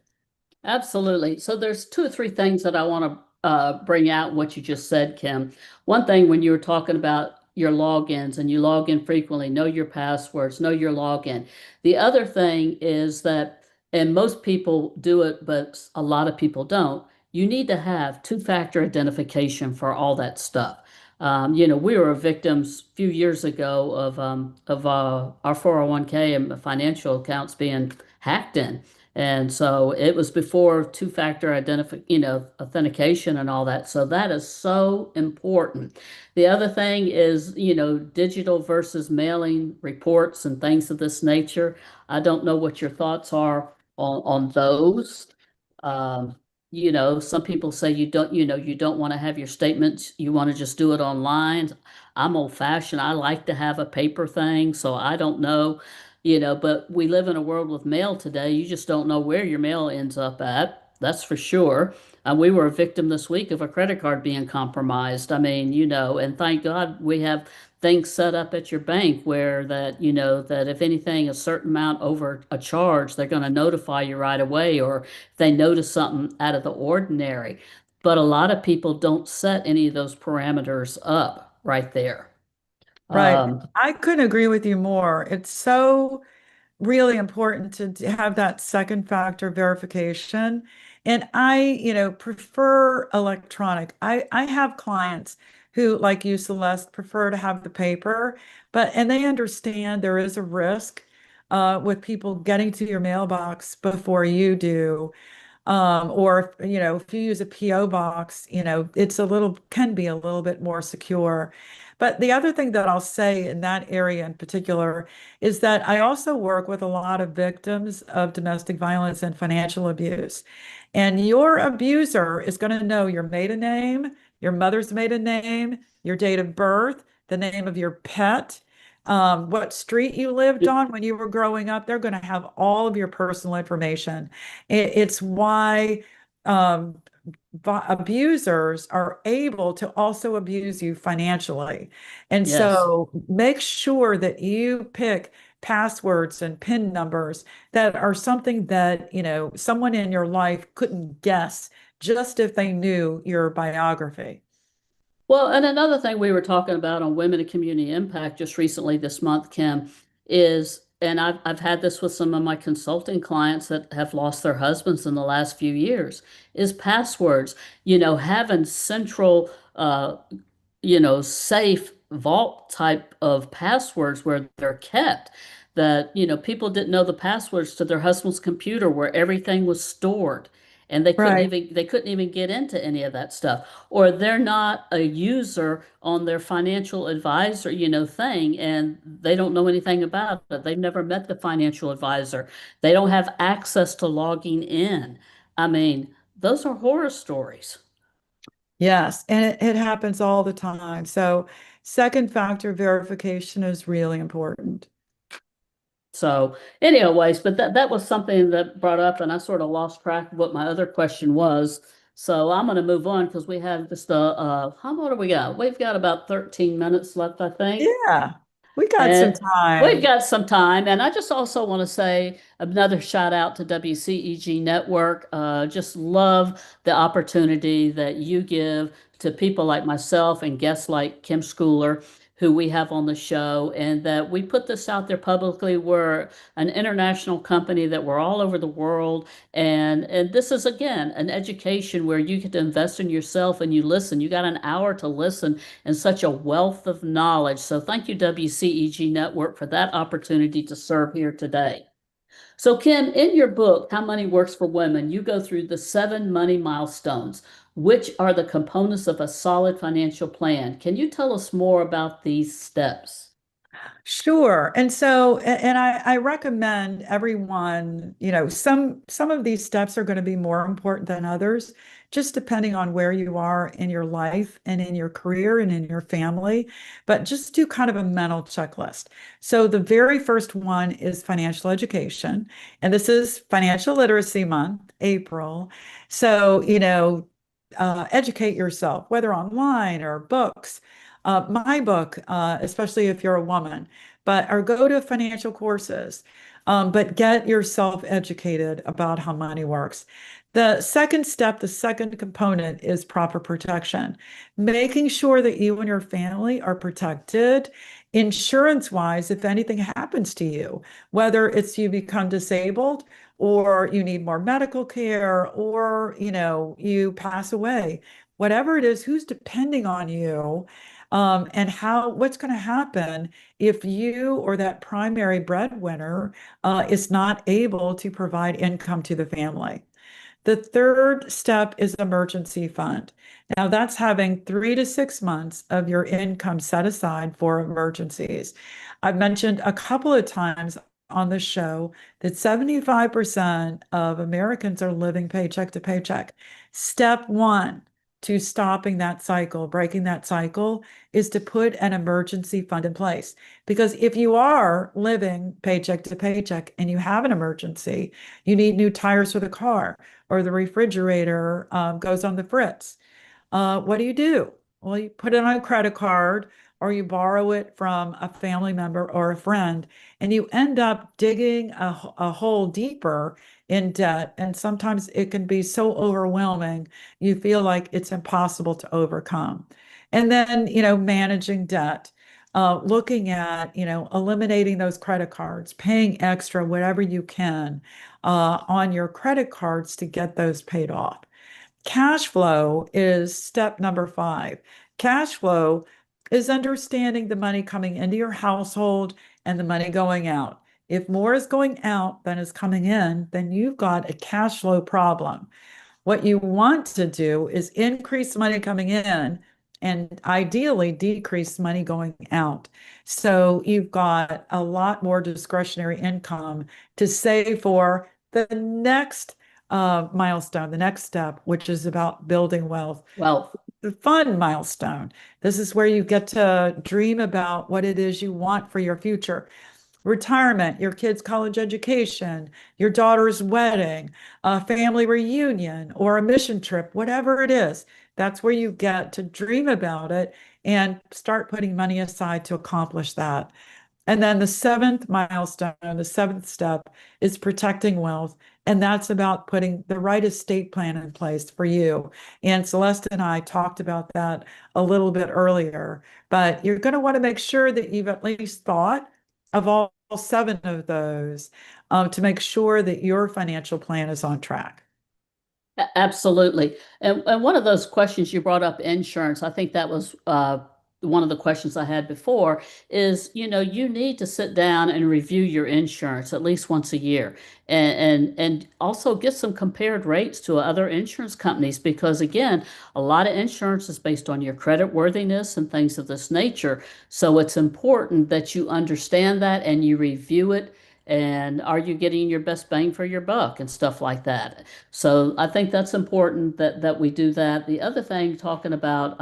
Absolutely. So there's two or three things that I want to bring out what you just said, Kim. One thing, when you were talking about your logins and you log in frequently, know your passwords, know your login. The other thing is that, and most people do it, but a lot of people don't, you need to have two-factor identification for all that stuff. We were victims a few years ago of our 401k and financial accounts being hacked in. And so it was before two-factor authentication and all that. So that is so important. The other thing is, digital versus mailing reports and things of this nature. I don't know what your thoughts are on those. Um, some people say you don't want to have your statements, you want to just do it online. I'm old-fashioned. I like to have a paper thing, so I don't know, but we live in a world with mail today. You just don't know where your mail ends up at. That's for sure. We were a victim this week of a credit card being compromised. I mean, and thank God we have things set up at your bank where that if anything, a certain amount over a charge, they're going to notify you right away, or if they notice something out of the ordinary. But a lot of people don't set any of those parameters up right there. Right. Um, I couldn't agree with you more. It's so really important to have that second factor verification. And I prefer electronic. I have clients who, like you, Celeste, prefer to have the paper, and they understand there is a risk with people getting to your mailbox before you do. Or if you use a PO box, can be a little bit more secure. But the other thing that I'll say in that area in particular is that I also work with a lot of victims of domestic violence and financial abuse. And your abuser is going to know your maiden name, your mother's maiden name, your date of birth, the name of your pet, what street you lived on when you were growing up. They're going to have all of your personal information. It's why abusers are able to also abuse you financially. And Yes. so make sure that you pick passwords and PIN numbers that are something that, someone in your life couldn't guess just if they knew your biography. Well, and another thing we were talking about on Women in Community Impact just recently this month, Kim, is, and I've had this with some of my consulting clients that have lost their husbands in the last few years, is passwords. Having central, safe vault type of passwords where they're kept. That, people didn't know the passwords to their husband's computer where everything was stored. And Right. they couldn't even get into any of that stuff. Or they're not a user on their financial advisor, thing, and they don't know anything about it. They've never met the financial advisor. They don't have access to logging in. I mean, those are horror stories. Yes, and it happens all the time. So second factor verification is really important. So, anyways, but that was something that brought up, and I sort of lost track of what my other question was. So I'm going to move on because we have just how much do we got? We've got about 13 minutes left, I think. Yeah, we got some And we've time. got some time. And I just also want to say another shout out to WCEG Network. Just love the opportunity that you give to people like myself and guests like Kim Scouller, who we have on the show, and that we put this out there publicly. We're an international company that we're all over the world. And this is, again, an education where you get to invest in yourself and you listen. You got an hour to listen and such a wealth of knowledge. So thank you, WCEG Network, for that opportunity to serve here today. So, Kim, in your book, How Money Works for Women, you go through the 7 money milestones, which are the components of a solid financial plan. Can you tell us more about these steps? Sure. And so, and I recommend everyone, some of these steps are going to be more important than others, just depending on where you are in your life and in your career and in your family. But just do kind of a mental checklist. So the very first one is financial education. And this is Financial Literacy Month, April. So, educate yourself, whether online or books. My book, especially if you're a woman, or go to financial courses, but get yourself educated about how money works. The second step, the second component is proper protection, making sure that you and your family are protected insurance wise if anything happens to you, whether it's you become disabled or you need more medical care or, you pass away, whatever it is, who's depending on you, and what's going to happen if you or that primary breadwinner is not able to provide income to the family. The third step is emergency fund. Now, that's having 3 to 6 months of your income set aside for emergencies. I've mentioned a couple of times on the show that 75% of Americans are living paycheck to paycheck. Step one to stopping that cycle, breaking that cycle, is to put an emergency fund in place. Because if you are living paycheck to paycheck and you have an emergency, you need new tires for the car, or the refrigerator goes on the fritz. What do you do? Well, you put it on a credit card or you borrow it from a family member or a friend, and you end up digging a hole deeper in debt. And sometimes it can be so overwhelming, you feel like it's impossible to overcome. And then, managing debt. Looking at, eliminating those credit cards, paying extra, whatever you can, on your credit cards to get those paid off. Cash flow is step number 5. Cash flow is understanding the money coming into your household and the money going out. If more is going out than is coming in, then you've got a cash flow problem. What you want to do is increase money coming in and ideally decrease money going out. So you've got a lot more discretionary income to save for the next milestone, the next step, which is about building wealth. Wealth. the fun milestone. This is where you get to dream about what it is you want for your future. Retirement, your kid's college education, your daughter's wedding, a family reunion, or a mission trip, whatever it is. That's where you get to dream about it and start putting money aside to accomplish that. And then the seventh milestone, the seventh step is protecting wealth. And that's about putting the right estate plan in place for you. And Celeste and I talked about that a little bit earlier, but you're going to want to make sure that you've at least thought of all seven of those to make sure that your financial plan is on track. Absolutely. And one of those questions you brought up, insurance, I think that was one of the questions I had before is, you need to sit down and review your insurance at least once a year and also get some compared rates to other insurance companies because again, a lot of insurance is based on your credit worthiness and things of this nature. So it's important that you understand that and you review it. And are you getting your best bang for your buck and stuff like that? So I think that's important that we do that. The other thing, talking about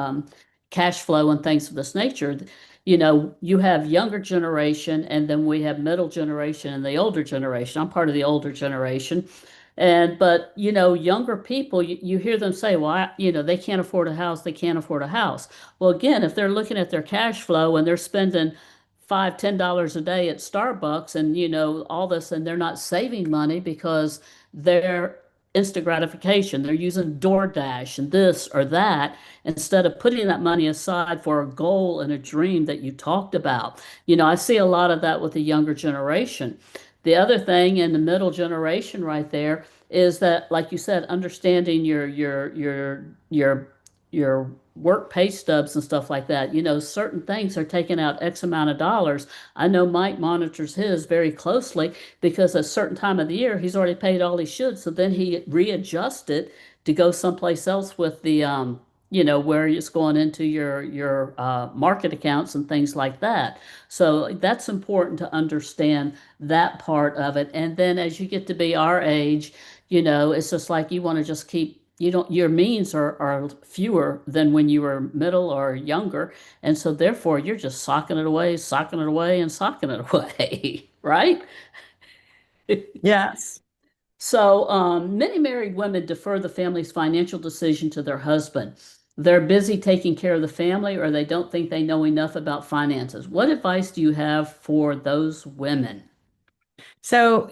cash flow and things of this nature, you have younger generation, and then we have middle generation and the older generation. I'm part of the older generation. But younger people, you hear them say, well, they can't afford a house, they can't afford a house. Well, again, if they're looking at their cash flow and they're spending $5, $10 a day at Starbucks and all this, and they're not saving money because they're instant gratification. They're using DoorDash and this or that instead of putting that money aside for a goal and a dream that you talked about. I see a lot of that with the younger generation. The other thing in the middle generation right there is that, like you said, understanding your work pay stubs and stuff like that. Certain things are taking out X amount of dollars. I know Mike monitors his very closely because at a certain time of the year he's already paid all he should. So then he readjusts it to go someplace else with the where it's going into your market accounts and things like that. So that's important to understand that part of it. And then as you get to be our age, it's just like you want to just keep, your means are fewer than when you were middle or younger. And so therefore you're just socking it away, socking it away, and socking it away, right? Yes. So many married women defer the family's financial decision to their husband. They're busy taking care of the family or they don't think they know enough about finances. What advice do you have for those women? So,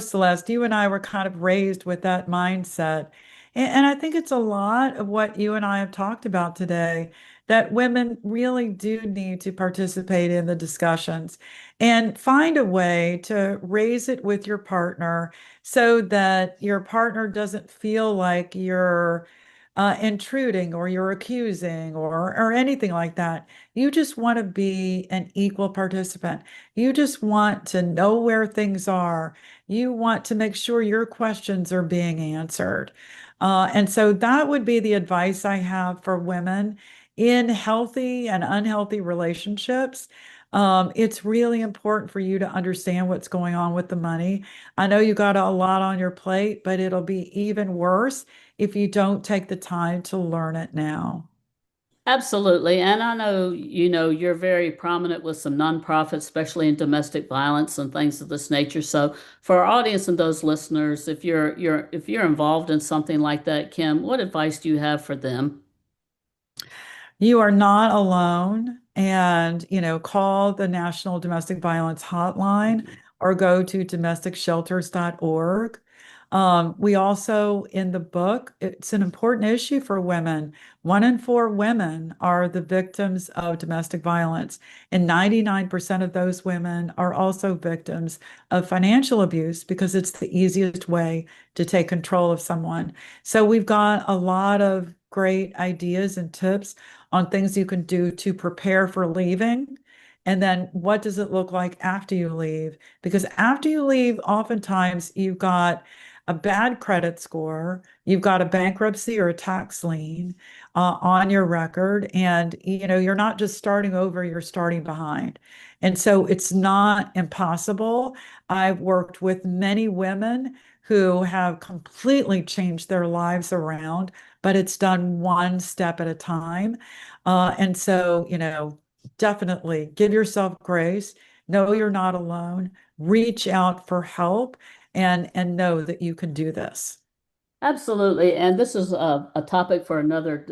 Celeste, you and I were kind of raised with that mindset. And I think it's a lot of what you and I have talked about today, that women really do need to participate in the discussions and find a way to raise it with your partner so that your partner doesn't feel like you're intruding or you're accusing or anything like that. You just want to be an equal participant. You just want to know where things are. You want to make sure your questions are being answered. And so that would be the advice I have for women in healthy and unhealthy relationships. It's really important for you to understand what's going on with the money. I know you got a lot on your plate, but it'll be even worse if you don't take the time to learn it now. Absolutely. And I know, you're very prominent with some nonprofits, especially in domestic violence and things of this nature. So for our audience and those listeners, if you're involved in something like that, Kim, what advice do you have for them? You are not alone. And, call the National Domestic Violence Hotline or go to domesticshelters.org. We also, in the book, it's an important issue for women. 1 in 4 women are the victims of domestic violence, and 99% of those women are also victims of financial abuse because it's the easiest way to take control of someone. So we've got a lot of great ideas and tips on things you can do to prepare for leaving. And then what does it look like after you leave? Because after you leave, oftentimes you've got a bad credit score, you've got a bankruptcy or a tax lien on your record, and you're not just starting over, you're starting behind. And so it's not impossible. I've worked with many women who have completely changed their lives around, but it's done one step at a time. And so, definitely give yourself grace, know you're not alone, reach out for help, and know that you can do this. Absolutely. And this is a topic for another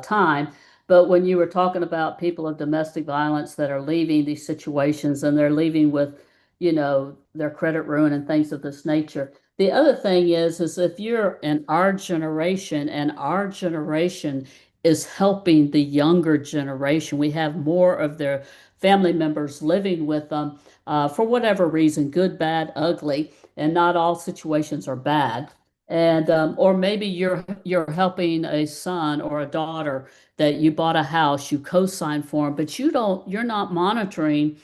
time. But when you were talking about people of domestic violence that are leaving these situations and they're leaving with, their credit ruin and things of this nature. The other thing is if you're in our generation and our generation is helping the younger generation, we have more of their family members living with them for whatever reason, good, bad, ugly, and not all situations are bad. And or maybe you're helping a son or a daughter that you bought a house, you co-sign for them, but you're not monitoring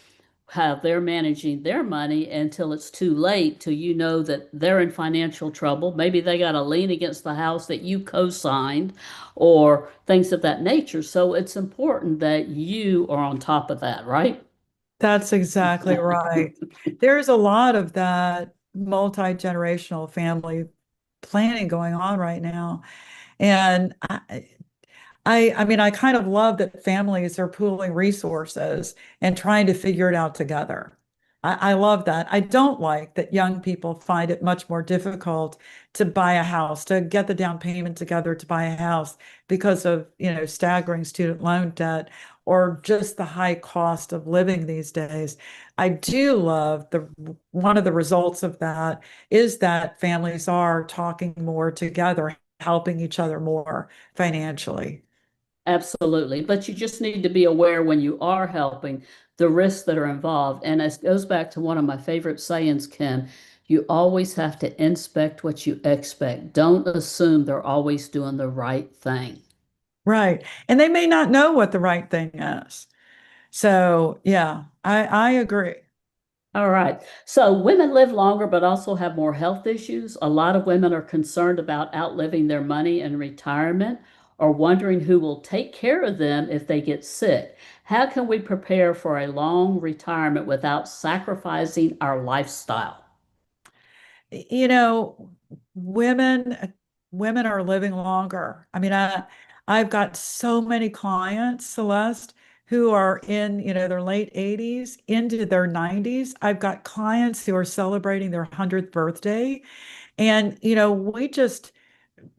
how they're managing their money until it's too late, till you know that they're in financial trouble. Maybe they got a lien against the house that you co-signed or things of that nature. So it's important that you are on top of that, right? That's exactly right. There's a lot of that multi-generational family planning going on right now. And I mean, I kind of love that families are pooling resources and trying to figure it out together. I love that. I don't like that young people find it much more difficult to buy a house, to get the down payment together to buy a house because of, staggering student loan debt or just the high cost of living these days. I do love the one of the results of that is that families are talking more together, helping each other more financially. Absolutely. But you just need to be aware when you are helping the risks that are involved. And it goes back to one of my favorite sayings, Kim. You always have to inspect what you expect. Don't assume they're always doing the right thing. Right. And they may not know what the right thing is. So, yeah, I agree. All right. So women live longer, but also have more health issues. A lot of women are concerned about outliving their money in retirement or wondering who will take care of them if they get sick. How can we prepare for a long retirement without sacrificing our lifestyle? You know, women are living longer. I mean, I've got so many clients, Celeste, who are in, their late 80s into their 90s. I've got clients who are celebrating their 100th birthday. And, we just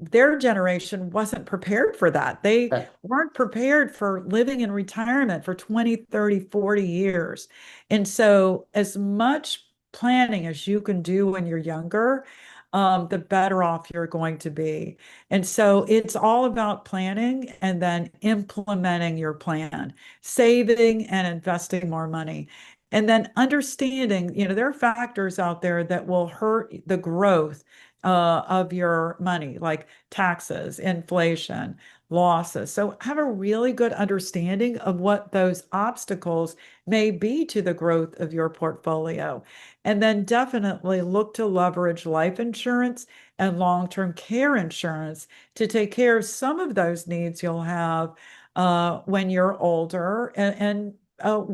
their generation wasn't prepared for that. They Uh, weren't prepared for living in retirement for 20, 30, 40 years. And so, as much planning as you can do when you're younger, the better off you're going to be. And so, it's all about planning and then implementing your plan, saving and investing more money. And then understanding, there are factors out there that will hurt the growth of your money, like taxes, inflation, losses. So have a really good understanding of what those obstacles may be to the growth of your portfolio. And then definitely look to leverage life insurance and long-term care insurance to take care of some of those needs you'll have when you're older. And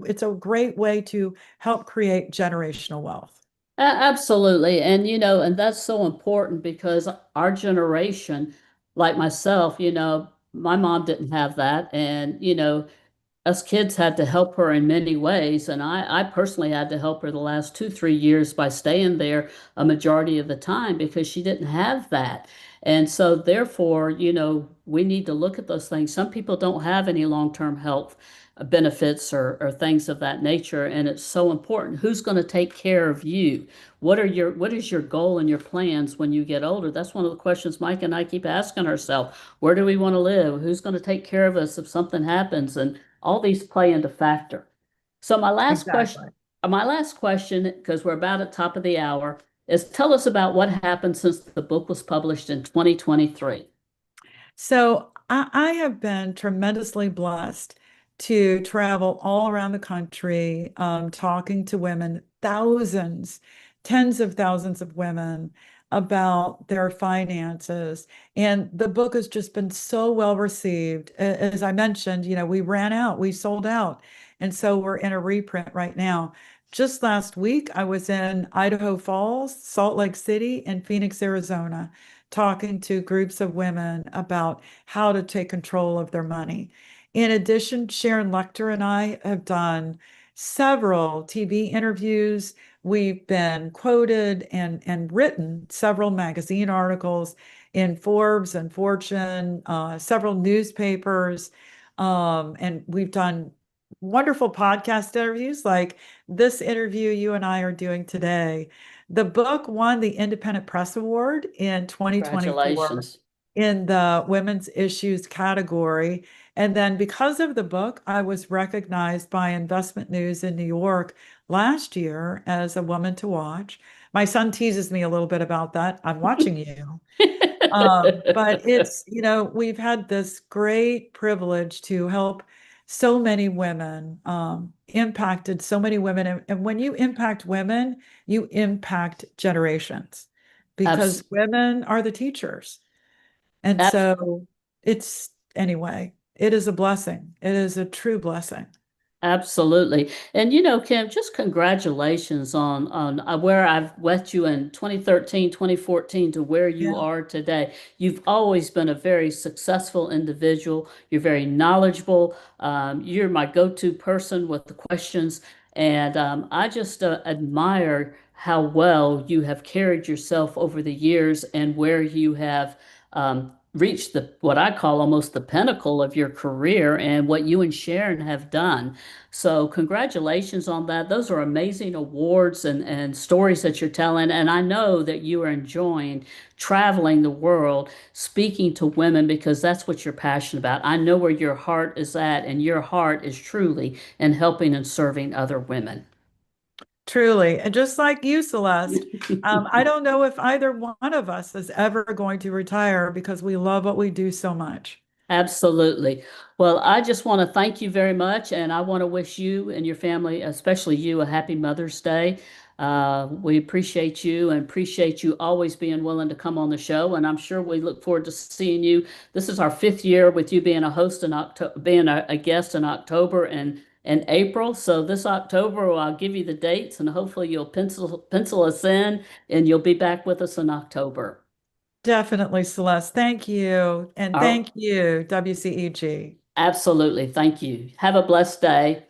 it's a great way to help create generational wealth. Absolutely. And, and that's so important because our generation, like myself, my mom didn't have that. And, us kids had to help her in many ways. And I personally had to help her the last 2, 3 years by staying there a majority of the time because she didn't have that. And so therefore, we need to look at those things. Some people don't have any long-term health benefits or things of that nature. And it's so important. Who's going to take care of you? What is your goal and your plans when you get older? That's one of the questions Mike and I keep asking ourselves. Where do we want to live? Who's going to take care of us if something happens? And all these play into factor. So Exactly. my last question, because we're about at top of the hour, is tell us about what happened since the book was published in 2023. So I have been tremendously blessed to travel all around the country, talking to women, thousands, tens of thousands of women about their finances. And the book has just been so well received. As I mentioned, we ran out, we sold out. And so we're in a reprint right now. just last week, I was in Idaho Falls, Salt Lake City, and Phoenix, Arizona, talking to groups of women about how to take control of their money. In addition, Sharon Lechter and I have done several TV interviews. We've been quoted and written several magazine articles in Forbes and Fortune, several newspapers, and we've done wonderful podcast interviews like this interview you and I are doing today. The book won the Independent Press Award in 2024 Congratulations. in the women's issues category. And then because of the book, I was recognized by Investment News in New York last year as a woman to watch. My son teases me a little bit about that. I'm watching you. But it's, we've had this great privilege to help so many women, impacted so many women. And when you impact women, you impact generations because Abs- women are the teachers. And abs- so anyway, it is a blessing. It is a true blessing. Absolutely. And Kim, just congratulations on where I've met you in 2013, 2014 to where you Yeah. are today. You've always been a very successful individual. You're very knowledgeable. You're my go-to person with the questions. And I just admire how well you have carried yourself over the years and where you have reached the what I call almost the pinnacle of your career and what you and Sharon have done. So congratulations on that. Those are amazing awards and stories that you're telling. And I know that you are enjoying traveling the world, speaking to women because that's what you're passionate about. I know where your heart is at, and your heart is truly in helping and serving other women. Truly. And just like you, Celeste, I don't know if either one of us is ever going to retire because we love what we do so much. Absolutely. Well, I just want to thank you very much, and I want to wish you and your family, especially you, a happy Mother's Day. We appreciate you and appreciate you always being willing to come on the show, and I'm sure we look forward to seeing you. This is our fifth year with you being a host in October, being a guest in October and April. So this October, I'll give you the dates, and hopefully you'll pencil us in, and you'll be back with us in October. Definitely, Celeste. Thank you. And All, thank you, WCEG. absolutely. Thank you. Have a blessed day.